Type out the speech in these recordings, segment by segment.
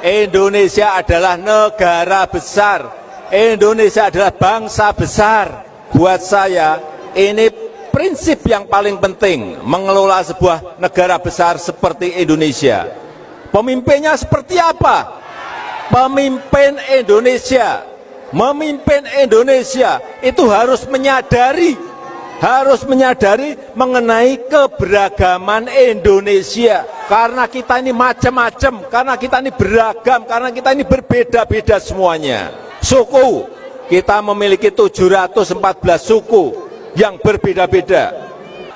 Indonesia adalah negara besar. Indonesia adalah bangsa besar. Buat saya, ini prinsip yang paling penting mengelola sebuah negara besar seperti Indonesia. Pemimpinnya seperti apa? Pemimpin Indonesia, memimpin Indonesia itu harus menyadari mengenai keberagaman Indonesia. Karena kita ini macam-macam, karena kita ini beragam, karena kita ini berbeda-beda semuanya. Suku, kita memiliki 714 suku yang berbeda-beda.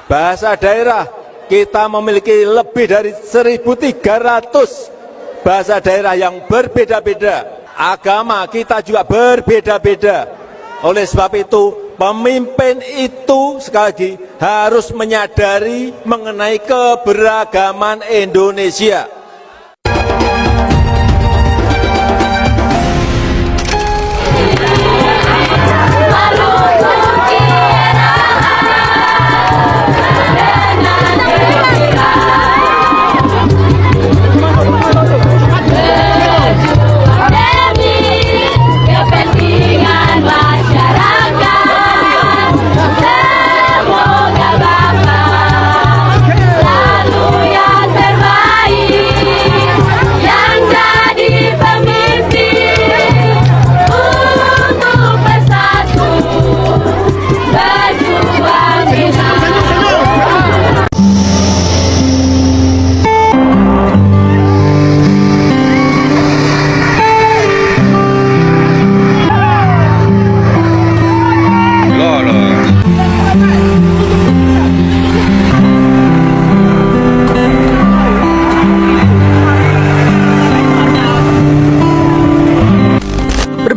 Bahasa daerah, kita memiliki lebih dari 1.300 bahasa daerah yang berbeda-beda. Agama kita juga berbeda-beda. Oleh sebab itu, pemimpin itu sekali lagi harus menyadari mengenai keberagaman Indonesia.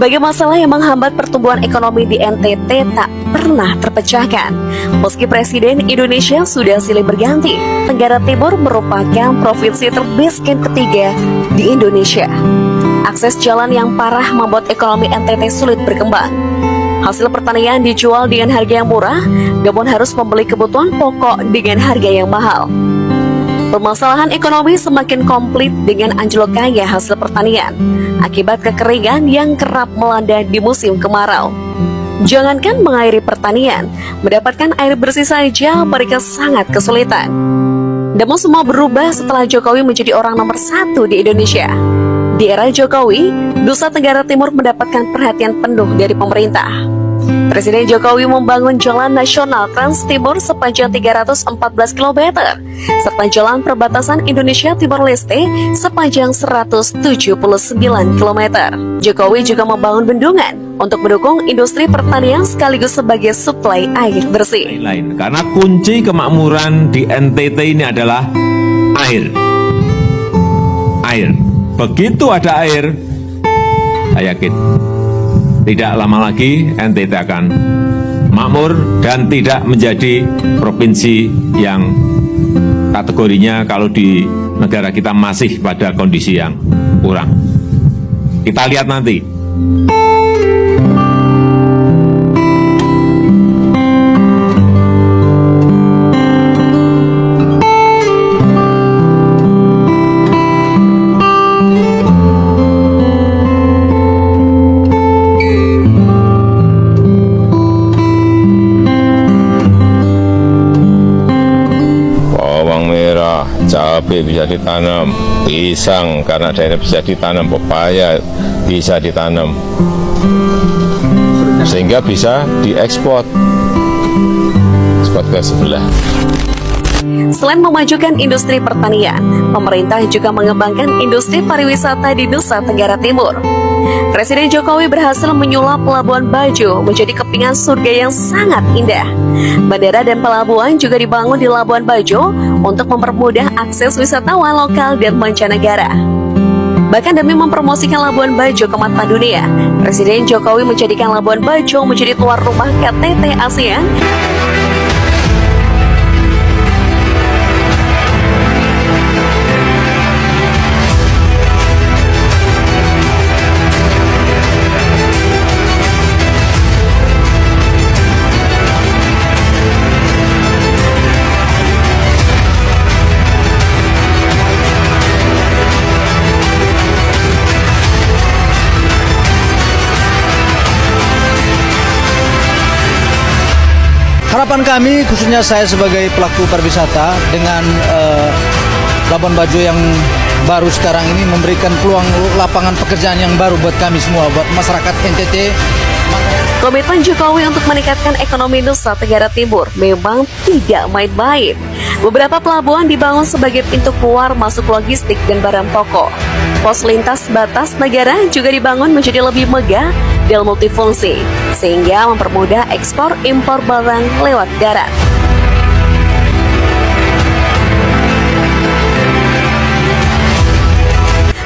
Berbagai masalah yang menghambat pertumbuhan ekonomi di NTT tak pernah terpecahkan. Meski Presiden Indonesia sudah silih berganti, Tenggara Timur merupakan provinsi termiskin ketiga di Indonesia. Akses jalan yang parah membuat ekonomi NTT sulit berkembang. Hasil pertanian dijual dengan harga yang murah, namun harus membeli kebutuhan pokok dengan harga yang mahal. Permasalahan ekonomi semakin komplit dengan anjloknya hasil pertanian akibat kekeringan yang kerap melanda di musim kemarau. Jangankan mengairi pertanian, mendapatkan air bersih saja mereka sangat kesulitan. Namun semua berubah setelah Jokowi menjadi orang nomor 1 di Indonesia. Di era Jokowi, Nusa Tenggara Timur mendapatkan perhatian penuh dari pemerintah. Presiden Jokowi membangun Jalan Nasional Trans Timur sepanjang 314 km, serta jalan perbatasan Indonesia Timor Leste sepanjang 179 km. Jokowi juga membangun bendungan untuk mendukung industri pertanian sekaligus sebagai suplai air bersih. Karena kunci kemakmuran di NTT ini adalah air. Air. Begitu ada air, saya yakin tidak lama lagi NTT akan makmur dan tidak menjadi provinsi yang kategorinya kalau di negara kita masih pada kondisi yang kurang. Kita lihat nanti. Cabai bisa ditanam, pisang karena daerah bisa ditanam, pepaya bisa ditanam, sehingga bisa diekspor ke sebelah. Selain memajukan industri pertanian, pemerintah juga mengembangkan industri pariwisata di Nusa Tenggara Timur. Presiden Jokowi berhasil menyulap Labuan Bajo menjadi kepingan surga yang sangat indah. Bandara dan pelabuhan juga dibangun di Labuan Bajo untuk mempermudah akses wisatawan lokal dan mancanegara. Bahkan demi mempromosikan Labuan Bajo ke mata dunia, Presiden Jokowi menjadikan Labuan Bajo menjadi tuan rumah KTT ASEAN. Harapan kami, khususnya saya sebagai pelaku pariwisata, dengan Labuan Bajo yang baru sekarang ini memberikan peluang lapangan pekerjaan yang baru buat kami semua, buat masyarakat NTT. Komitmen Jokowi untuk meningkatkan ekonomi Nusa Tenggara Timur memang tidak main-main. Beberapa pelabuhan dibangun sebagai pintu keluar masuk logistik dan barang pokok. Pos lintas batas negara juga dibangun menjadi lebih megah dan multifungsi, sehingga mempermudah ekspor impor barang lewat darat.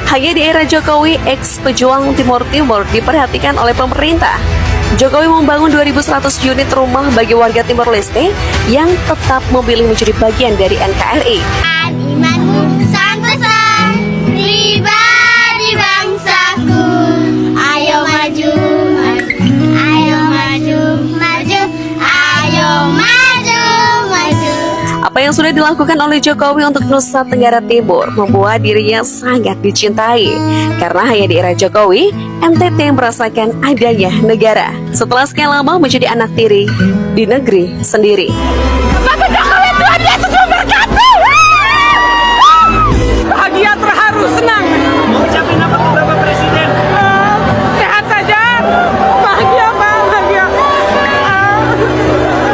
Hanya di era Jokowi, ex-pejuang Timur Timur diperhatikan oleh pemerintah. Jokowi membangun 2.100 unit rumah bagi warga Timor Leste yang tetap memilih menjadi bagian dari NKRI. Imanmu sang besar, pribadi bangsaku. Ayo maju, ayo maju, maju, ayo maju, maju. Apa yang sudah dilakukan oleh Jokowi untuk Nusa Tenggara Timur membuat dirinya sangat dicintai. Karena hanya di era Jokowi, NTT merasakan adanya negara. Setelah sekian lama menjadi anak tiri di negeri sendiri. Bapak Jokowi, Tuhan Yesus memberkati. Bahagia, terharu, senang. Mau ucapin apa ke Bapak Presiden? Sehat saja. Bahagia, Pak. Bahagia.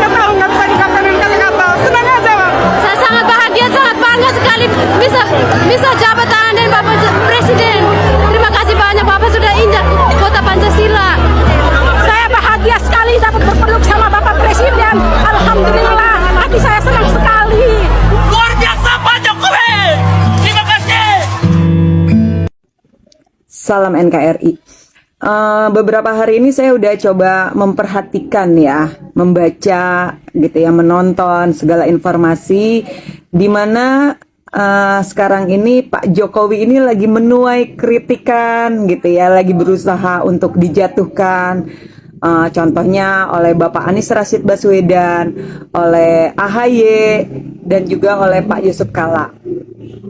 Nggak tahu, nggak bisa dikatakan kata-kata. Senang aja, Pak. Saya sangat bahagia, sangat bangga sekali bisa jabat tangan dengan Bapak Presiden. Terima kasih banyak, Bapak sudah injak kota Pancasila. Saya bahagia sekali dapat berpeluk sama Bapak Presiden. Alhamdulillah, hati saya senang sekali. Luar biasa Pak Jokowi. Terima kasih. Salam NKRI. Beberapa hari ini saya udah coba memperhatikan ya, membaca gitu ya, menonton segala informasi di mana sekarang ini Pak Jokowi ini lagi menuai kritikan gitu ya, lagi berusaha untuk dijatuhkan. Contohnya oleh Bapak Anies Rashid Baswedan, oleh AHY, dan juga oleh Pak Yusuf Kalla.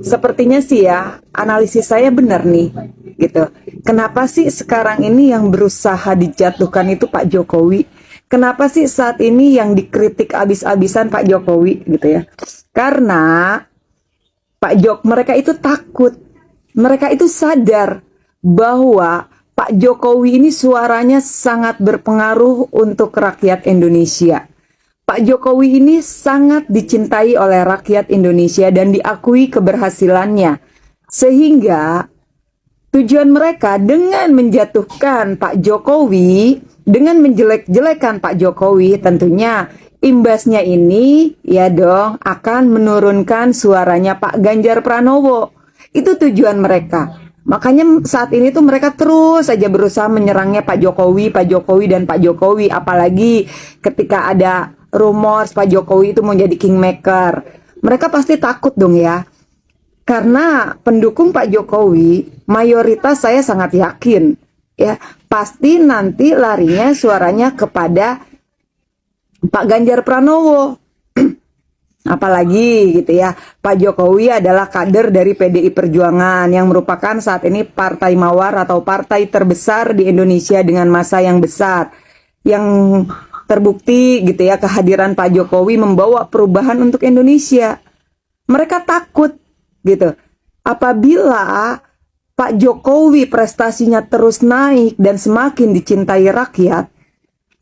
Sepertinya sih ya, analisis saya benar nih, gitu. Kenapa sih sekarang ini yang berusaha dijatuhkan itu Pak Jokowi? Kenapa sih saat ini yang dikritik abis-abisan Pak Jokowi, gitu ya? Karena mereka itu takut, mereka itu sadar bahwa Pak Jokowi ini suaranya sangat berpengaruh untuk rakyat Indonesia. Pak Jokowi ini sangat dicintai oleh rakyat Indonesia dan diakui keberhasilannya. Sehingga tujuan mereka dengan menjatuhkan Pak Jokowi, dengan menjelek-jelekan Pak Jokowi, tentunya imbasnya ini ya dong akan menurunkan suaranya Pak Ganjar Pranowo. Itu tujuan mereka. Makanya saat ini tuh mereka terus saja berusaha menyerangnya Pak Jokowi, dan Pak Jokowi. Apalagi ketika ada rumor Pak Jokowi itu mau jadi kingmaker. Mereka pasti takut dong ya. Karena pendukung Pak Jokowi, mayoritas saya sangat yakin ya, pasti nanti larinya suaranya kepada Pak Ganjar Pranowo. Apalagi gitu ya, Pak Jokowi adalah kader dari PDI Perjuangan yang merupakan saat ini partai mawar atau partai terbesar di Indonesia dengan massa yang besar. Yang terbukti gitu ya, kehadiran Pak Jokowi membawa perubahan untuk Indonesia. Mereka takut gitu. Apabila Pak Jokowi prestasinya terus naik dan semakin dicintai rakyat,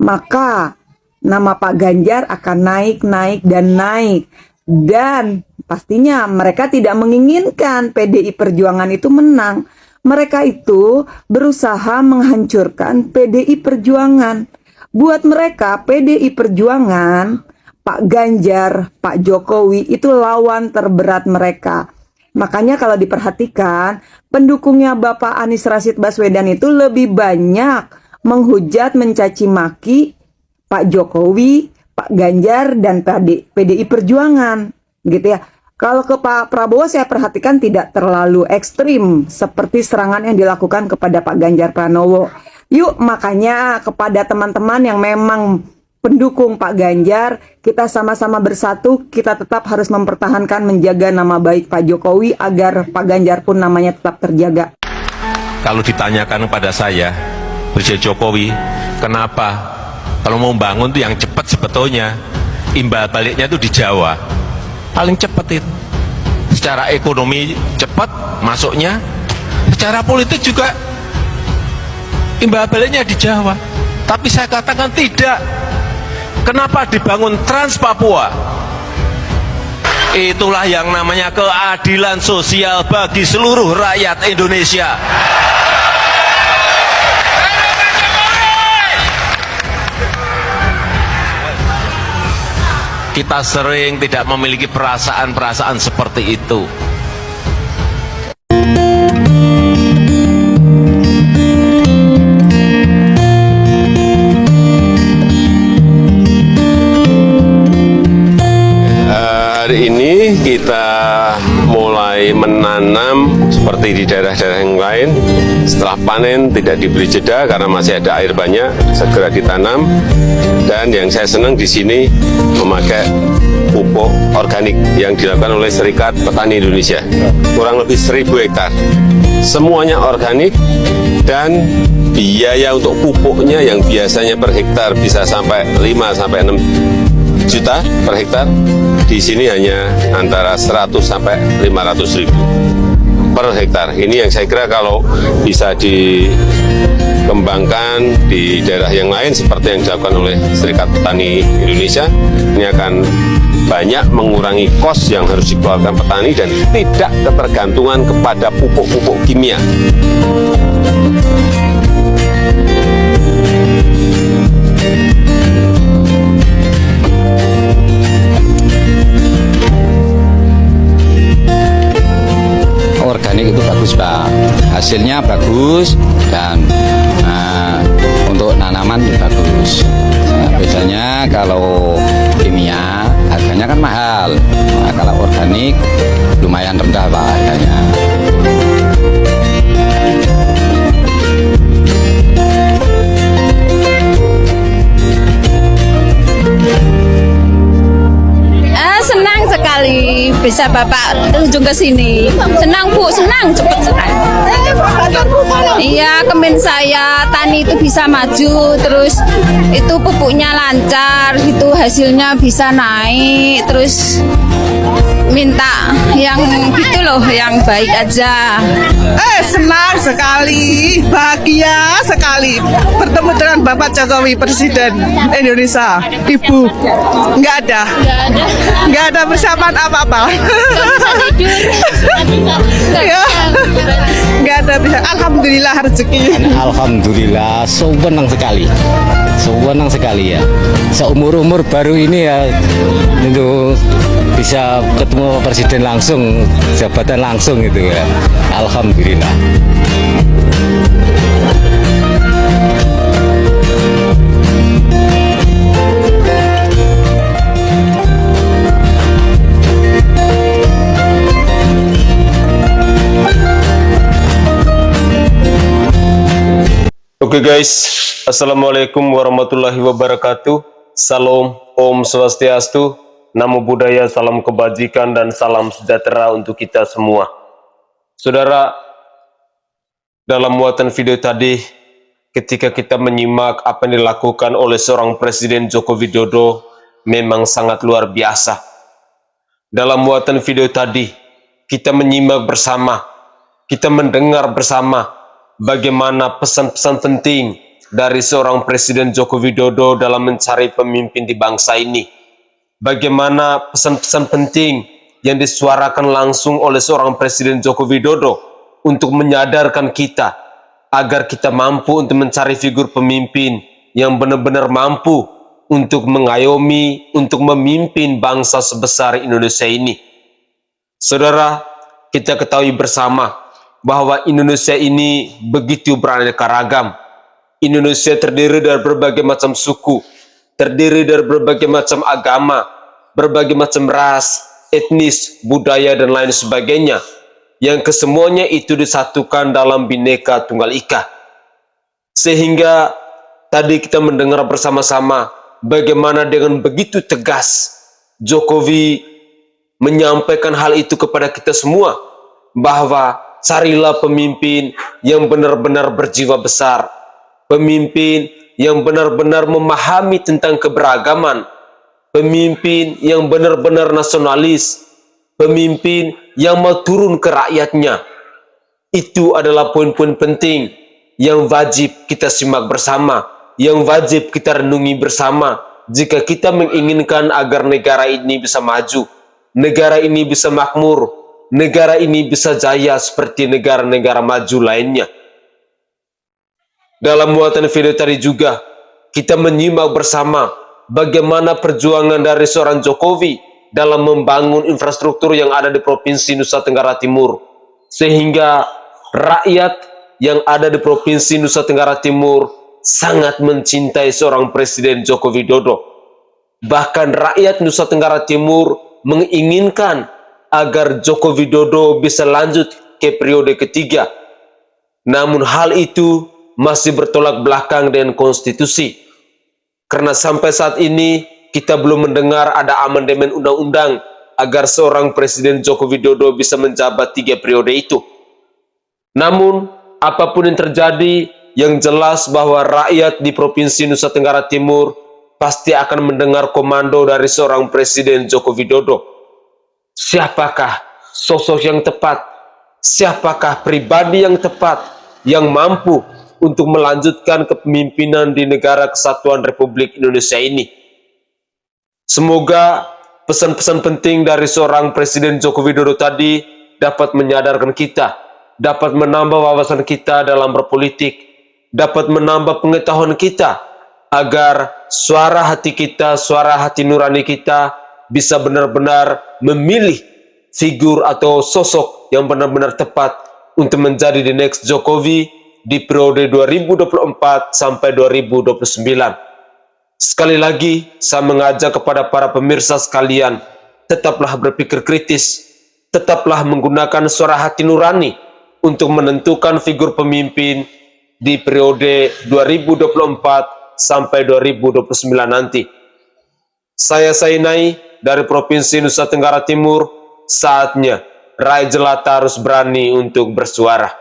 maka nama Pak Ganjar akan naik dan pastinya mereka tidak menginginkan PDI Perjuangan itu menang. Mereka itu berusaha menghancurkan PDI Perjuangan. Buat mereka PDI Perjuangan, Pak Ganjar, Pak Jokowi itu lawan terberat mereka. Makanya kalau diperhatikan, pendukungnya Bapak Anies Rashid Baswedan itu lebih banyak menghujat, mencaci maki Pak Jokowi, Pak Ganjar, dan PDI Perjuangan, gitu ya. Kalau ke Pak Prabowo saya perhatikan tidak terlalu ekstrim seperti serangan yang dilakukan kepada Pak Ganjar Pranowo. Yuk, makanya kepada teman-teman yang memang pendukung Pak Ganjar, kita sama-sama bersatu, kita tetap harus mempertahankan, menjaga nama baik Pak Jokowi agar Pak Ganjar pun namanya tetap terjaga. Kalau ditanyakan kepada saya, Presiden Jokowi, kenapa kalau mau bangun tuh yang cepat sebetulnya, imbal baliknya itu di Jawa. Paling cepat itu. Secara ekonomi cepat masuknya, secara politik juga imbal baliknya di Jawa. Tapi saya katakan tidak. Kenapa dibangun Trans Papua? Itulah yang namanya keadilan sosial bagi seluruh rakyat Indonesia. Kita sering tidak memiliki perasaan-perasaan seperti itu. Hari ini kita mulai menanam seperti di daerah-daerah yang lain. Setelah panen tidak diberi jeda karena masih ada air banyak, segera ditanam. Dan yang saya senang di sini memakai pupuk organik yang dilakukan oleh Serikat Petani Indonesia. Kurang lebih 1.000 hektar. Semuanya organik dan biaya untuk pupuknya yang biasanya per hektar bisa sampai 5-6 juta per hektar, di sini hanya antara 100 sampai 500 ribu per hektar. Ini yang saya kira kalau bisa dikembangkan di daerah yang lain seperti yang dilakukan oleh Serikat Petani Indonesia, ini akan banyak mengurangi kos yang harus dikeluarkan petani dan tidak ketergantungan kepada pupuk-pupuk kimia. Organik itu bagus Pak, hasilnya bagus dan untuk tanaman bagus. Biasanya kalau kimia harganya kan mahal, kalau organik lumayan rendah Pak harganya. Senang sekali bisa Bapak terjun ke sini. Senang Bu, senang, cepat senang. Iya, kemen saya tani itu bisa maju, terus itu pupuknya lancar, gitu hasilnya bisa naik, terus minta yang gitu loh, yang baik aja. Senang sekali, bahagia sekali bertemu dengan Bapak Jokowi, Presiden Indonesia. Ibu, nggak ada persiapan apa-apa. Ya, nggak ada bisa. Alhamdulillah rezeki. Alhamdulillah, senang sekali ya. Seumur-umur baru ini ya, itu bisa ketemu Presiden langsung, jabatan langsung gitu ya. Alhamdulillah. Oke guys, Assalamualaikum warahmatullahi wabarakatuh. Salam, Om Swastiastu, Namo Buddhaya, salam kebajikan dan salam sejahtera untuk kita semua. Saudara, dalam muatan video tadi, ketika kita menyimak apa yang dilakukan oleh seorang Presiden Joko Widodo, memang sangat luar biasa. Dalam muatan video tadi, kita menyimak bersama, kita mendengar bersama, bagaimana pesan-pesan penting dari seorang Presiden Joko Widodo dalam mencari pemimpin di bangsa ini. Bagaimana pesan-pesan penting yang disuarakan langsung oleh seorang Presiden Joko Widodo untuk menyadarkan kita agar kita mampu untuk mencari figur pemimpin yang benar-benar mampu untuk mengayomi, untuk memimpin bangsa sebesar Indonesia ini. Saudara, kita ketahui bersama bahwa Indonesia ini begitu beraneka ragam. Indonesia terdiri dari berbagai macam suku, terdiri dari berbagai macam agama, berbagai macam ras, etnis, budaya, dan lain sebagainya, yang kesemuanya itu disatukan dalam Bhinneka Tunggal Ika. Sehingga tadi kita mendengar bersama-sama bagaimana dengan begitu tegas Jokowi menyampaikan hal itu kepada kita semua, bahwa carilah pemimpin yang benar-benar berjiwa besar, pemimpin yang benar-benar memahami tentang keberagaman, pemimpin yang benar-benar nasionalis, pemimpin yang mau turun ke rakyatnya. Itu adalah poin-poin penting yang wajib kita simak bersama, yang wajib kita renungi bersama jika kita menginginkan agar negara ini bisa maju, negara ini bisa makmur, negara ini bisa jaya seperti negara-negara maju lainnya. Dalam muatan video tadi juga, kita menyimak bersama bagaimana perjuangan dari seorang Jokowi dalam membangun infrastruktur yang ada di Provinsi Nusa Tenggara Timur, sehingga rakyat yang ada di Provinsi Nusa Tenggara Timur sangat mencintai seorang Presiden Joko Widodo. Bahkan rakyat Nusa Tenggara Timur menginginkan agar Joko Widodo bisa lanjut ke periode ketiga. Namun hal itu masih bertolak belakang dengan konstitusi. Karena sampai saat ini kita belum mendengar ada amandemen undang-undang agar seorang Presiden Joko Widodo bisa menjabat 3 periode itu. Namun, apapun yang terjadi, yang jelas bahwa rakyat di Provinsi Nusa Tenggara Timur pasti akan mendengar komando dari seorang Presiden Joko Widodo. Siapakah sosok yang tepat? Siapakah pribadi yang tepat yang mampu untuk melanjutkan kepemimpinan di negara kesatuan Republik Indonesia ini? Semoga pesan-pesan penting dari seorang Presiden Joko Widodo tadi dapat menyadarkan kita, dapat menambah wawasan kita dalam berpolitik, dapat menambah pengetahuan kita, agar suara hati kita, suara hati nurani kita bisa benar-benar memilih figur atau sosok yang benar-benar tepat untuk menjadi the next Jokowi di periode 2024 sampai 2029. Sekali lagi, saya mengajak kepada para pemirsa sekalian, tetaplah berpikir kritis, tetaplah menggunakan suara hati nurani untuk menentukan figur pemimpin di periode 2024 sampai 2029 nanti. Saya Sainai dari Provinsi Nusa Tenggara Timur, saatnya rakyat jelata harus berani untuk bersuara.